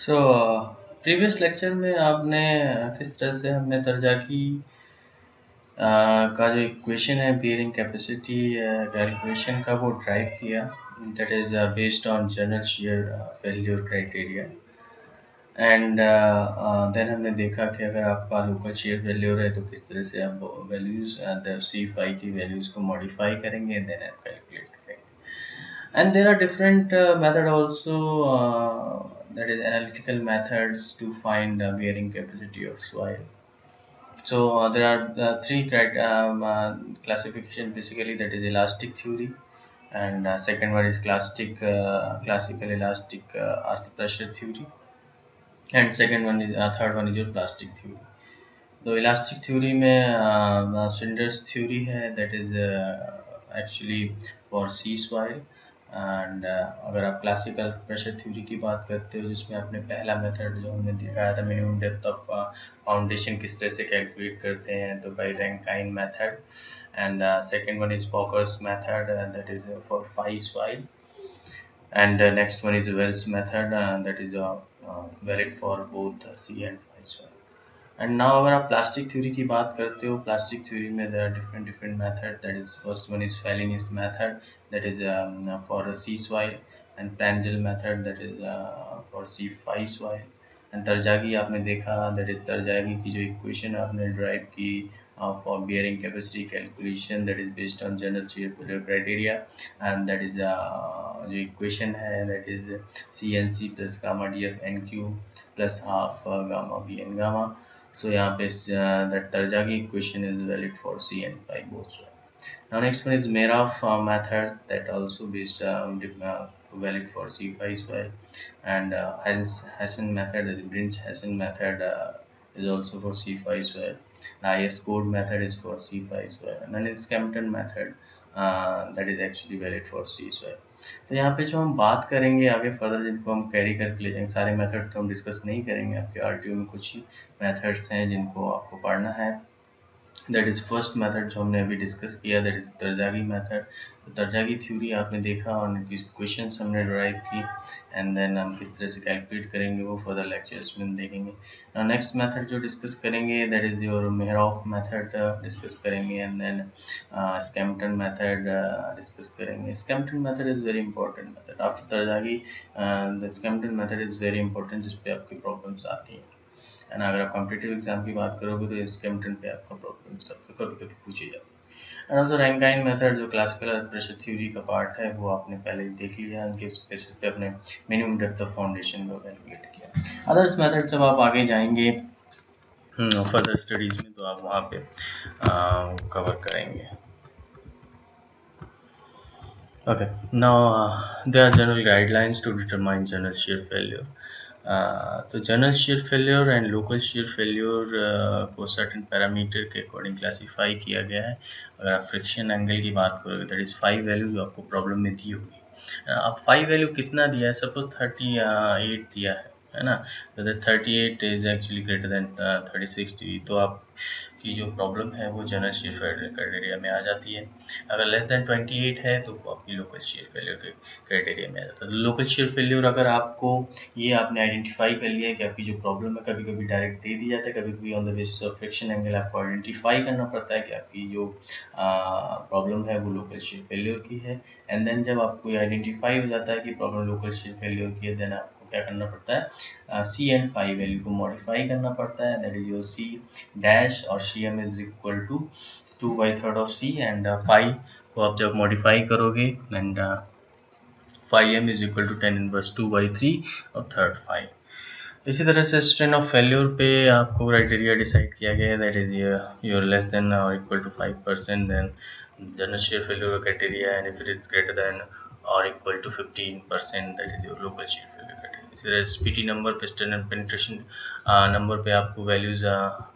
So previous lecture में आपने किस तरह से हमने दर्जा की का जो इक्वेशन है बियरिंग कैपेसिटी कैलकुलेशन का वो ड्राइव किया that is based on general shear failure criteria and then हमने देखा कि अगर आपका लोकल शेयर फेल्योर है तो किस तरह से आप वैल्यूज सी फाई की वैल्यूज को मॉडिफाई करेंगे देन आप कैलकुलेट करेंगे. And there are different method also, that is analytical methods to find bearing capacity of soil. So there are three classification basically, that is elastic theory, and second one is classical elastic earth pressure theory, and second one is third one is your plastic theory. तो elastic theory में cinders theory है that is actually for C soil. And अगर आप classical pressure theory की बात करते हो जिसमें आपने पहला मेथड जो हमने दिखाया था मिनिमम डेप्थ ऑफ फाउंडेशन किस तरह से कैलकुलेट करते हैं तो by Rankine method. And second one is Fokker's method that is for phi soil. And next one is Wells method that is valid for both C and phi soil. And now अगर आप plastic theory की बात करते हो plastic theory में there are different different method. That is first one is Fellenius method that is for C soil, and Prandtl method that is for C phi soil. And Terzaghi आपने देखा that is तरजागी की जो equation आपने drive की for bearing capacity calculation that is based on general shear failure criteria. And that is जो equation है that is C N C plus gamma D F N Q plus half gamma B N gamma. So यहाँ पे that Tarjagi equation is valid for C and phi both. Now next one is Merov method that also is valid for C phi as well, and Hassan method, the Brinch-Hassan method is also for C phi as well. IS code method is for C phi as well, and then is Skempton method that is actually valid for C as well. तो यहाँ पे जो हम बात करेंगे आगे further जिनको हम कैरी करके ले जाएंगे सारे मेथड तो हम डिस्कस नहीं करेंगे. आपके आरटीओ में कुछ ही मेथड्स हैं जिनको आपको पढ़ना है. दैट इज़ फर्स्ट मेथड जो हमने अभी डिस्कस किया दैट इज़ तरजागी मेथड. तो तरजागी थ्योरी आपने देखा और क्वेश्चंस हमने ड्राइव की एंड देन हम किस तरह से कैलकुलेट करेंगे वो फर्दर लेक्चर्स में देखेंगे. नेक्स्ट मेथड जो डिस्कस करेंगे that is your Meyerhof method discuss करेंगे and then Skempton method discuss करेंगे. Skempton method is very important method after Terzaghi. The Skempton method is very important जिस पे आपकी प्रॉब्लम्स आती हैं. एंड अगर आप कॉम्पिटिटिव एग्जाम की बात करोगे तो स्कैम्पटन पे आपका प्रॉब्लम सबको कभी कभी पूछी जाती है. एंड ऑल्सो रैंकाइन मेथड जो क्लासिकल प्रेशर थ्योरी का पार्ट है वो आपने पहले ही देख लिया. उनके बेसिस पे अपने मिनिमम डेप्थ ऑफ फाउंडेशन को कैलकुलेट किया. अदर्स मेथड जब आप आगे जाएंगे फर्दर स्टडीज में तो आप वहाँ पे कवर करेंगे. Okay, now there are general guidelines to determine general shear failure. तो general shear failure and local shear failure को सर्टेन पैरामीटर के अकॉर्डिंग क्लासीफाई किया गया है. अगर आप फ्रिक्शन एंगल की बात करोगे दैट इज 5 वैल्यू जो आपको प्रॉब्लम में दी होगी. अब 5 वैल्यू कितना दिया है सपोज 38 दिया है ना. तो 38 is actually greater than 36 degree तो आप की जो प्रॉब्लम है वो जनरल शेयर फेल्योर क्राइटेरिया में आ जाती है. अगर लेस देन 28 है तो वो आपकी लोकल शेयर फेल्योर के क्राइटेरिया में आ जाता है. तो लोकल शेयर फेल्योर अगर आपको ये आपने आइडेंटिफाई कर लिया है कि आपकी जो प्रॉब्लम है कभी कभी डायरेक्ट दे दी जाता है कभी कभी on the basis of friction angle आपको आइडेंटिफाई करना पड़ता है कि आपकी जो प्रॉब्लम है वो लोकल शेयर फेल्योर की है. एंड देन जब आपको आइडेंटिफाई हो जाता है कि प्रॉब्लम लोकल शेयर फेल्योर की है देन आपको क्या करना पड़ता है सी एंड फाई वैल्यू को मॉडिफाई करना पड़ता है. That is your C dash और C M is equal to 2/3 of C and phi को आप जब मॉडिफाई करोगे and phi M is equal to 10⁻2/3 और थर्ड फाई. इसी तरह से स्ट्रेन ऑफ फेल्योर पे आपको क्राइटेरिया डिसाइड किया गया है that is your less than और equal to 5% then general shear failure criteria and if it is greater than और equal to 15% that is your local shear failure criteria. इसी तरह SPT number पे strain penetration number पे आपको values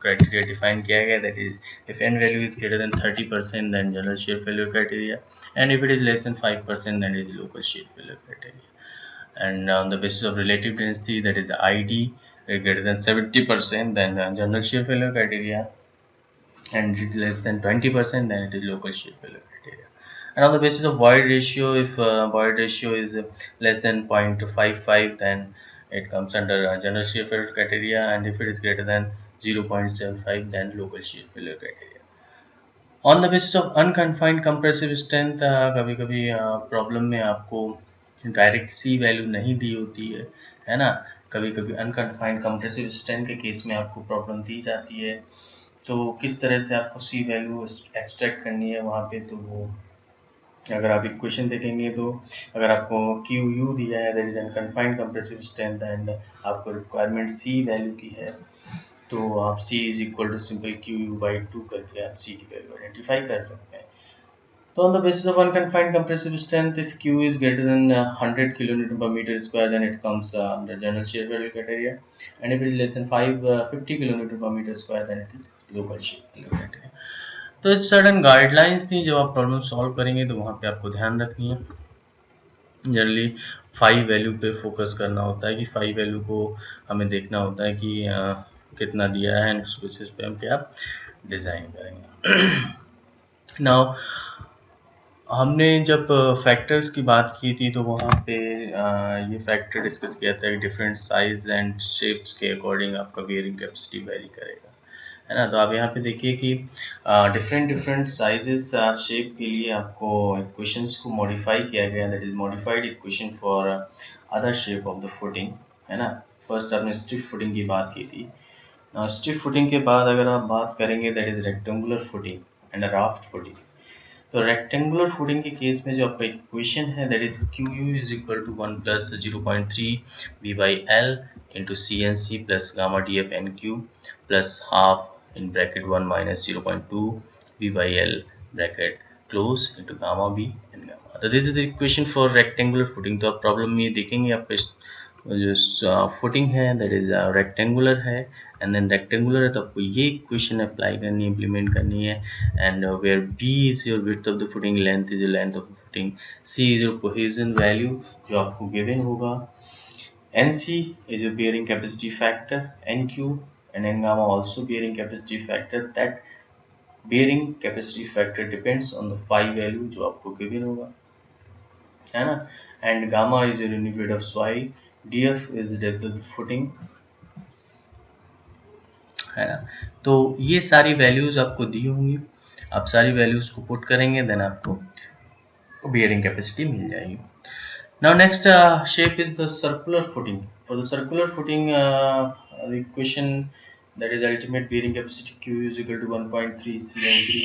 criteria define किया गया that is if N value is greater than 30% then general shear failure criteria and if it is less then 5% then is local shear failure criteria. And on the basis of relative density that is ID greater than 70% then general shear failure criteria, and it is less than 20% then it is local shear failure criteria. And on the basis of void ratio if void ratio is less than 0.55 then it comes under general shear failure criteria, and if it is greater than 0.75 then local shear failure criteria. On the basis of unconfined compressive strength, कभी कभी problem में आपको direct सी value नहीं दी होती है ना। कभी कभी अनकन्फाइंड कंप्रेसिव स्ट्रेंथ के केस में आपको प्रॉब्लम दी जाती है, तो किस तरह से आपको सी वैल्यू एक्सट्रैक्ट करनी है वहाँ पे, तो वो अगर आप इक्वेशन देखेंगे तो अगर आपको क्यू यू दिया है that is unconfined compressive strength and आपको रिक्वायरमेंट सी वैल्यू की है, तो आप C is equal to simple Q U by 2 करके आप C की वैल्यू आइडेंटिफाई कर सकते हैं। तो on the basis of unconfined compressive strength, if Q is greater than 100 kilonewton per meter square, then it comes under general shear failure criteria, and if it is less than 50 kilonewton per meter square, then it is local shear failure criteria. तो sudden guidelines थी, जब आप problem solve करेंगे तो वहाँ पे आपको ध्यान रखनी है। जनरली 5 वैल्यू पे फोकस करना होता है कि 5 वैल्यू को हमें देखना होता है कि कितना दिया है, एंड उस बेसिस पे हम क्या डिज़ाइन करेंगे। नाउ हमने जब फैक्टर्स की बात की थी तो वहाँ पे ये फैक्टर डिस्कस किया था कि डिफरेंट साइज एंड शेप्स के अकॉर्डिंग आपका बियरिंग कैपेसिटी वेरी करेगा, है ना। तो आप यहाँ पे देखिए कि डिफरेंट साइजेस शेप के लिए आपको इक्वेशंस को मॉडिफाई किया गया, that is modified equation for other shape of the footing, है ना। फर्स्ट आपने स्टिफ फुटिंग की बात की थी। स्टिफ फुटिंग के बाद अगर आप बात करेंगे that is rectangular footing and raft footing. तो रेक्टेंगुलर फुटिंग के केस में जो आपका इक्वेशन है that is Q U is equal to 1 plus 0.3 B by L into C N C plus gamma D F N Q plus half in bracket 1 minus 0.2 b by l bracket close into gamma b and gamma. तो this is the equation for rectangular footing। तो आप problem में ये देखेंगे आपका जो footing है that is rectangular है, एंड देन रेक्टेंगुलर है तो आपको ये इक्वेशन अप्लाई करनी है, इम्प्लीमेंट करनी है, and where b is your width of the footing, length is your length of the footing, c is your cohesion value जो आपको गिवन होगा, nc is your bearing capacity factor, nq and n gamma also bearing capacity factor, that bearing capacity factor depends on the phi value जो आपको given होगा, है ना, and gamma is your unit weight of soil, df is depth of the footing, है ना। तो ये सारी वैल्यूज आपको दी होंगी, आप सारी वैल्यूज को पुट करेंगे देन आपको bearing capacity मिल जाएगी। Now next shape is the circular footing. For the circular footing, the equation that is ultimate bearing capacity Q is equal to 1.3 CNC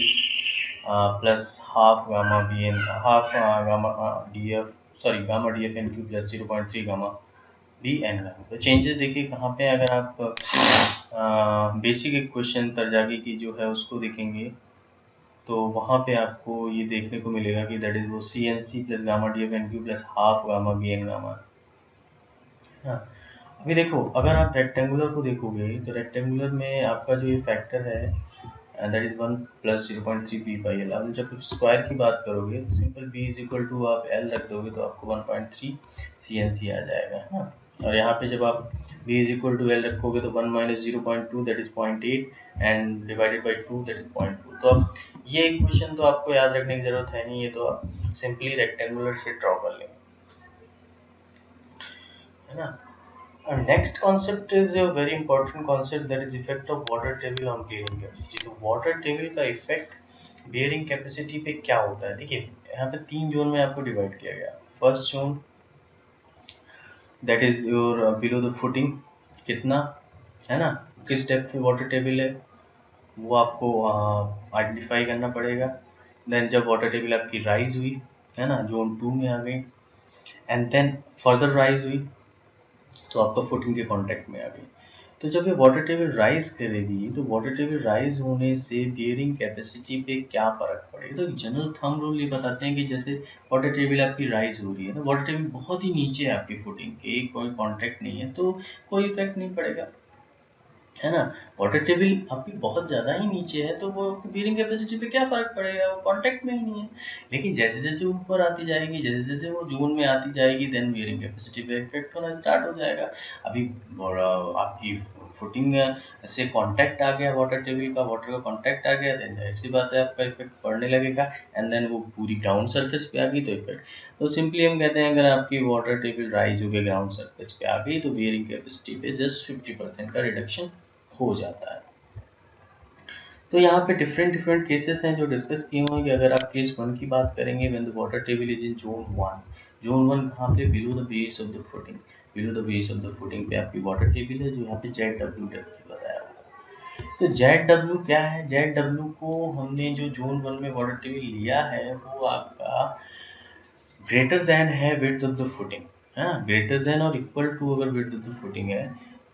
plus half gamma BN half gamma DF gamma DF NQ plus 0.3 gamma BN gamma। तो changes देखिए कहाँ पे, अगर आप basic equation तरजागी की जो है उसको देखेंगे तो वहाँ पे आपको ये देखने को मिलेगा कि दैट इज वो C N C plus gamma D F N Q plus half gamma B N gamma. हाँ, अभी देखो अगर आप रेक्टेंगुलर को देखोगे तो रेक्टेंगुलर में आपका जो ये फैक्टर है that is 1 plus 0.3 B by L. अब जब स्क्वायर की बात करोगे तो simple B is equal to आप एल रख दोगे तो आपको 1.3 सी एन सी आ जाएगा, है ना। और यहाँ पे जब आप b is equal to L रखोगे तो 1 minus 0.2 that is 0.8 and divided by 2 that is 0.2। तो अब ये इक्वेशन तो आपको याद रखने की जरूरत है नहीं, ये तो आप सिंपली रेक्टेंगुलर से ड्रॉ कर लेंगे, है ना। Next concept is a very important concept that is effect of water table on bearing capacity. तो वाटर टेबल का इफेक्ट बियरिंग कैपेसिटी पे क्या होता है, देखिए यहाँ पे 3 जोन में आपको डिवाइड किया गया। First zone that is your below the footing, कितना, है ना, किस डेप्थ पे वाटर टेबल है वो आपको आइडेंटिफाई करना पड़ेगा। देन जब वाटर टेबल आपकी राइज हुई, है ना, जोन 2 में आ गई, एंड देन फर्दर राइज हुई तो आपका फुटिंग के कांटेक्ट में आ गई। तो जब ये वाटर टेबल राइज करेगी तो वाटर टेबल राइज होने से बियरिंग कैपेसिटी पे क्या फर्क पड़ेगा। तो जनरल थंब रूल ये बताते हैं कि जैसे वाटर टेबल आपकी राइज हो रही है ना, वाटर टेबल बहुत ही नीचे है आपकी फुटिंग के, कोई कांटेक्ट नहीं है तो कोई इफेक्ट नहीं पड़ेगा, है ना। वाटर टेबल आपकी बहुत ज़्यादा ही नीचे है तो वो बियरिंग कैपेसिटी पे क्या फ़र्क पड़ेगा, वो कांटेक्ट में ही नहीं है। लेकिन जैसे जैसे ऊपर आती जाएगी, जैसे जैसे वो जोन में आती जाएगी, देन बियरिंग कैपेसिटी पे इफेक्ट होना स्टार्ट हो जाएगा। अभी आपकी फुटिंग से कांटेक्ट आ गया, वाटर टेबल का, वाटर का कांटेक्ट आ गया, देन जाहिर सी बात है आपका इफेक्ट पड़ने लगेगा। एंड देन वो पूरी ग्राउंड सरफेस पे आ गई तो इफेक्ट। तो सिंपली हम कहते हैं अगर आपकी वाटर टेबल राइज हो गया ग्राउंड सरफेस पे आ गई तो बियरिंग कैपेसिटी पे जस्ट 50% का रिडक्शन हो जाता है। तो यहाँ पे डिफरेंट डिफरेंट केसेस हैं जो डिस्कस किए हुए हैं कि अगर आप केस 1 की बात करेंगे, when the water table is in zone 1। Zone 1 कहाँ पे, below the base of the footing. Below the base of the footing पे आपकी वाटर टेबल है, जो यहाँ पे जेड डब्ल्यू की बताया हुआ। तो जेड डब्ल्यू क्या है, जेड डब्ल्यू को हमने जो जोन 1 में वाटर टेबल लिया है वो आपका ग्रेटर देन है विड्थ ऑफ द फुटिंग, है ना। ग्रेटर देन और इक्वल टू अगर विड्थ ऑफ द फुटिंग है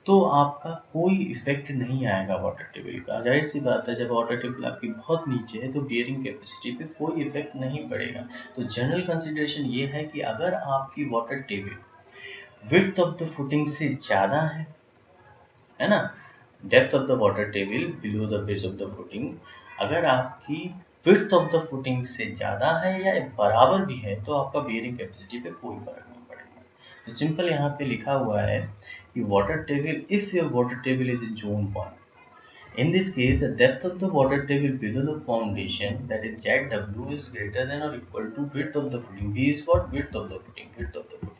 तो आपका कोई इफेक्ट नहीं आएगा वाटर टेबल का। जाहिर सी बात है, जब वाटर टेबल आपकी बहुत नीचे है तो बियरिंग कैपेसिटी पे कोई इफेक्ट नहीं पड़ेगा। तो जनरल कंसिडरेशन ये है कि अगर आपकी water table width of the footing से ज़्यादा है ना, depth of the water table below the base of the footing, अगर आपकी विड्थ ऑफ द फुटिंग से ज़्यादा है या बराबर भी है तो आपका बियरिंग कैपेसिटी पे कोई फर्क नहीं पड़ेगा। तो सिंपल यहाँ पे लिखा हुआ है कि water table, if your water table is in zone 1, in this case the depth of the water table below the foundation, that is ZW, is greater than or equal to width of the footing. B is what, width of the footing, width of the footing.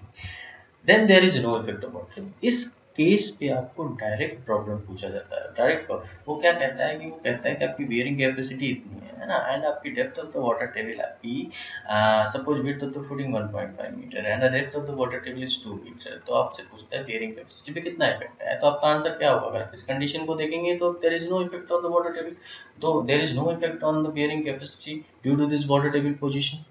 Then there is no effect of water. इस केस पे आपको direct problem पूछा जाता है, direct वो क्या कहता है कि वो कहता है कि आपकी बियरिंग कैपेसिटी इतनी है ना, एंड आपकी depth of the water table आपकी suppose width of the footing 1.5 metre and the depth of the water table is 2 metre, तो आपसे पूछता है बियरिंग कैपेसिटी पे कितना इफेक्ट है, तो आपका आंसर क्या होगा। अगर इस कंडीशन को देखेंगे तो there is no effect on the water table, तो there is no effect on the bearing capacity due to this water table position.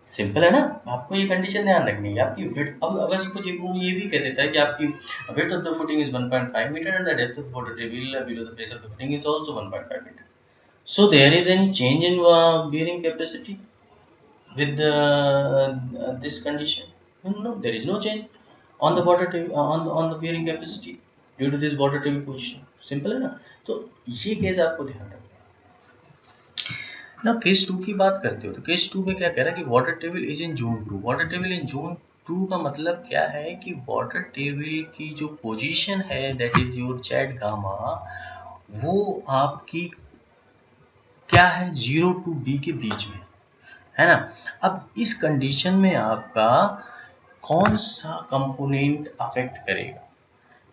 Simple है ना। आपको ये कंडीशन ध्यान रखनी है आपकी विड्थ। अब अगर सपोज वो ये भी कह देता है कि आपकी width of the footing is 1.5 metre and the depth of water table below the base of the footing is also 1.5 metre, so there is any change in bearing capacity with this condition? No, there is no change on the water table, on the bearing capacity due to this water table position। Simple है ना। तो ये case आपको ध्यान रखना ना। Case 2 की बात करते हो तो केस 2 में क्या कह रहा है कि water table is in zone 2। Water table in zone 2 का मतलब क्या है कि वाटर टेबल की जो पोजीशन है, that is your Z gamma, वो आपकी क्या है, 0 टू बी के बीच में, है ना। अब इस कंडीशन में आपका कौन सा कंपोनेंट अफेक्ट करेगा,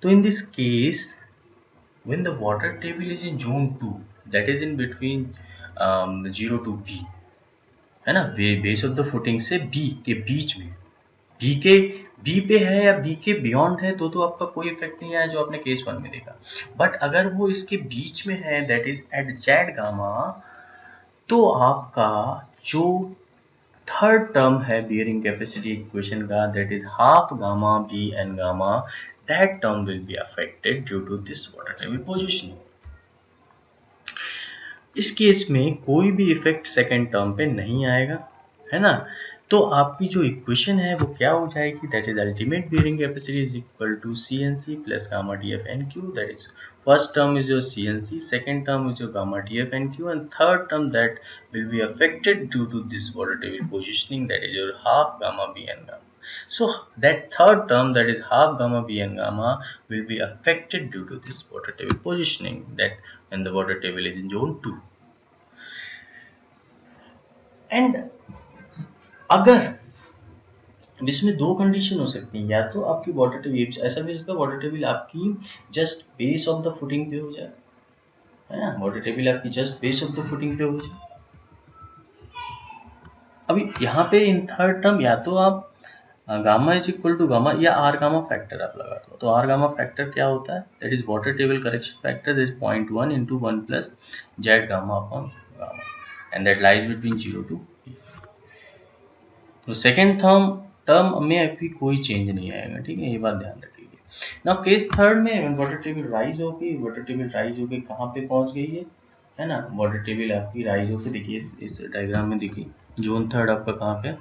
तो in this case when the water table is in zone 2, that is in between 0 to b, है ना, बेस ऑफ द फुटिंग से बी के बीच में, बी के बी पे है या बी के बियॉन्ड है तो आपका कोई इफेक्ट नहीं आया जो आपने केस 1 में देखा। बट अगर वो इसके बीच में है, that is at Z gamma, तो आपका जो थर्ड टर्म है बियरिंग कैपेसिटी इक्वेशन का, that is half gamma B N gamma, that term will be affected due to this water table positioning. इस केस में कोई भी इफेक्ट सेकेंड टर्म पे नहीं आएगा, है ना। तो आपकी जो इक्वेशन है वो क्या हो जाएगी, that is ultimate bearing capacity is equal to C N C plus gamma D F N Q, that is first term is your C N C, second term is your gamma D F N Q, and third term that will be affected due to this water table positioning, that is your half gamma B N gamma. So that third term, that is half gamma b and gamma, will be affected due to this water table positioning, that when the water table is in zone 2। And अगर इसमें दो condition हो सकती है, या तो आपकी water table ऐसा भी हो सकता है वाटर टेबल आपकी just base of the footing पे हो जाए, है ना, वाटर टेबल आपकी just base of the footing पे हो जाए। अभी यहाँ पे इन थर्ड टर्म या तो आप gamma is equal to gamma या आर गामा फैक्टर आप लगा दो। तो आर गामा फैक्टर क्या होता है, that is water table correction factor, that is 0.1 into 1 plus Z gamma upon gamma, and that lies between 0 to. तो सेकेंड टर्म में अभी कोई चेंज नहीं आएगा, ठीक है, ये बात ध्यान रखिए। नाउ केस थर्ड में वाटर टेबल राइज होगी, वाटर टेबल राइज होगी कहाँ पे पहुंच गई है ना, वाटर टेबल आपकी राइज होकर, देखिए इस डायग्राम में देखिए जोन थर्ड आपका कहाँ पे,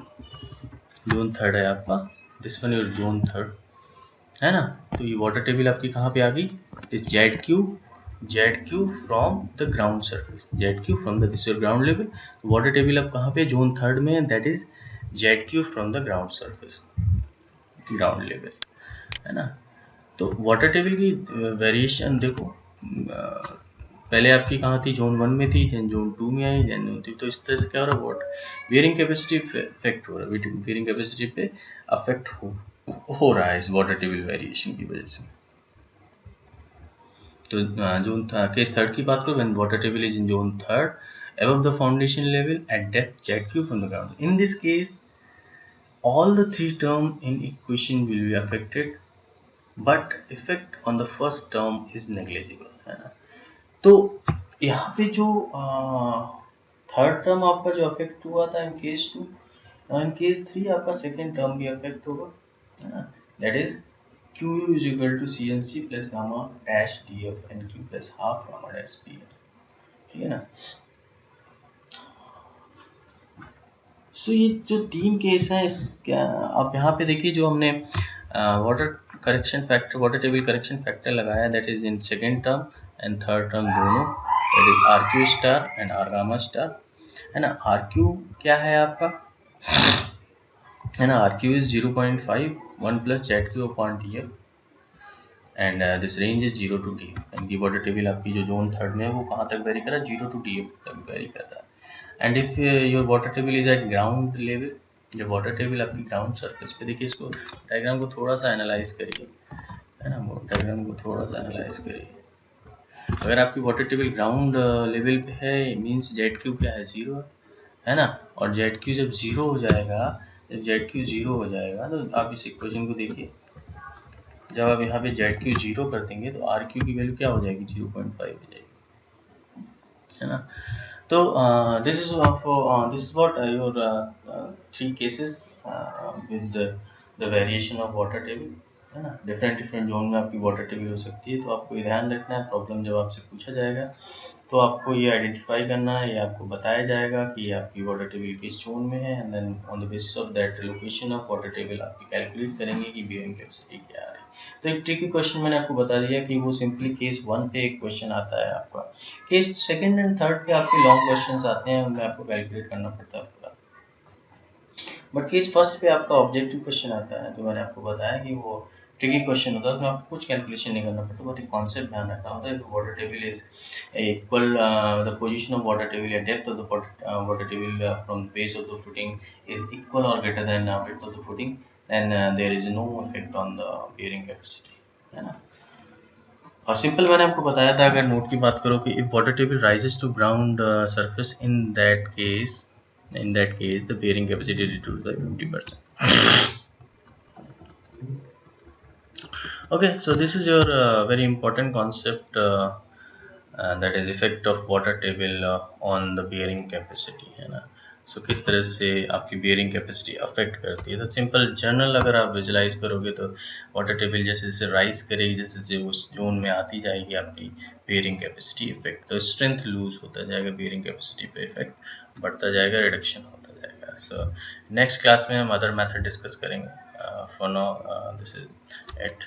जोन थर्ड है आपका, this one your zone third, है ना। तो ये वाटर टेबल आपकी कहाँ पे आ गई, इस Z Q from the ground surface, Z Q from the this ground level. Water table अब कहाँ पे, जोन थर्ड में है, that is Z Q from the ground surface, ground level, है ना। तो वाटर टेबल की वेरिएशन देखो, पहले आपकी कहाँ थी, जोन 1 में थी, देन जोन 2 में आई, देन थी। तो इस तरह से क्या हो रहा है, वाटर बेयरिंग कैपेसिटी इफेक्ट हो रहा है, बेयरिंग कैपेसिटी पे अफेक्ट हो रहा है इस वाटर टेबल वेरिएशन की वजह से। तो जोन था केस थर्ड की बात करो, when water table is in zone third above the foundation level at depth zq from the ground. In this case, all the three terms in equation will be affected, but effect on the first term is negligible, है ना। तो यहाँ पे जो third term आपका जो affect हुआ था इन केस 2, इन केस 3 आपका सेकेंड टर्म भी अफेक्ट होगा, है ना। That is QU is equal to CNC plus gamma dash DF NQ plus half gamma dash PL, ठीक है ना। सो ये जो तीन केस हैं, इस आप यहाँ पे देखिए, जो हमने water correction factor, water table correction factor लगाया, that is in second term and third term दोनों, that is R Q star and R gamma star, है ना। आर क्यू क्या है आपका, है ना, R Q is 0.5 1 plus Z Q upon D F, and this range is 0 to D, and की water table आपकी जो जोन थर्ड में है वो कहाँ तक वेरी कर रहा है, 0 to DF तक वेरी कर रहा है। And if your water table is eight ground level, जब वाटर टेबल आपकी ग्राउंड सरफेस पे, देखिए इसको डायग्राम को थोड़ा सा एनालाइज करिए, है ना, डायग्राम को थोड़ा सा एनालाइज करिए। अगर आपकी वाटर टेबल ग्राउंड लेवल पे है, मीन्स जेड क्यू क्या है, 0 है ना। और जेड क्यू जब 0 हो जाएगा, जब जेड क्यू 0 हो जाएगा, तो आप इस इक्वेशन को देखिए, जब आप यहाँ पे जेड क्यू 0 कर देंगे तो आर क्यू की वैल्यू क्या हो जाएगी, 0.5 हो जाएगी, है ना। तो this is what your 3 cases with the variation of water table, है ना। डिफरेंट डिफरेंट जोन में आपकी वाटर टेबल हो सकती है, तो आपको ये ध्यान रखना है, प्रॉब्लम जब आपसे पूछा जाएगा तो आपको ये आइडेंटिफाई करना है, ये आपको बताया जाएगा कि ये आपकी वाटर टेबल किस जोन में है, and then on the basis of that location of water table आपकी कैलकुलेट करेंगे कि बियरिंग कैपेसिटी क्या है। तो एक ट्रिकी क्वेश्चन मैंने आपको बता दिया कि वो सिंपली केस 1 पे एक क्वेश्चन आता है आपका, केस सेकंड एंड थर्ड पे आपके लॉन्ग क्वेश्चंस आते हैं, उनमें आपको कैलकुलेट करना पड़ता है पूरा। बट केस फर्स्ट पे आपका ऑब्जेक्टिव क्वेश्चन आता है, जो मैंने आपको बताया कि वो ट्रिकी क्वेश्चन होता है, उसमें आपको कुछ कैलकुलेशन नहीं करना पड़ता, बट एक कॉन्सेप्ट ध्यान रखना होता है। Water table is equal, the position of water table या depth of the water table from the base of the footing is equal और greater than width of the footing, then there is no effect on the bearing capacity, है ना। और simple मैंने आपको बताया था, अगर नोट की बात करो कि if water table rises to ground surface, in that case the bearing capacity is reduced by 50%. Okay, so this is your very important concept, that is effect of water table on the bearing capacity, है ना। सो किस तरह से आपकी bearing capacity affect करती है। तो simple general अगर आप विजुलाइज करोगे तो वाटर टेबल जैसे जैसे राइज करेगी, जैसे जैसे उस जोन में आती जाएगी आपकी बियरिंग कैपेसिटी इफेक्ट, तो स्ट्रेंथ लूज होता जाएगा, बियरिंग कैपेसिटी पे इफेक्ट बढ़ता जाएगा, रिडक्शन होता जाएगा। सो नेक्स्ट क्लास में हम अदर मेथड डिस्कस करेंगे। For now this is it.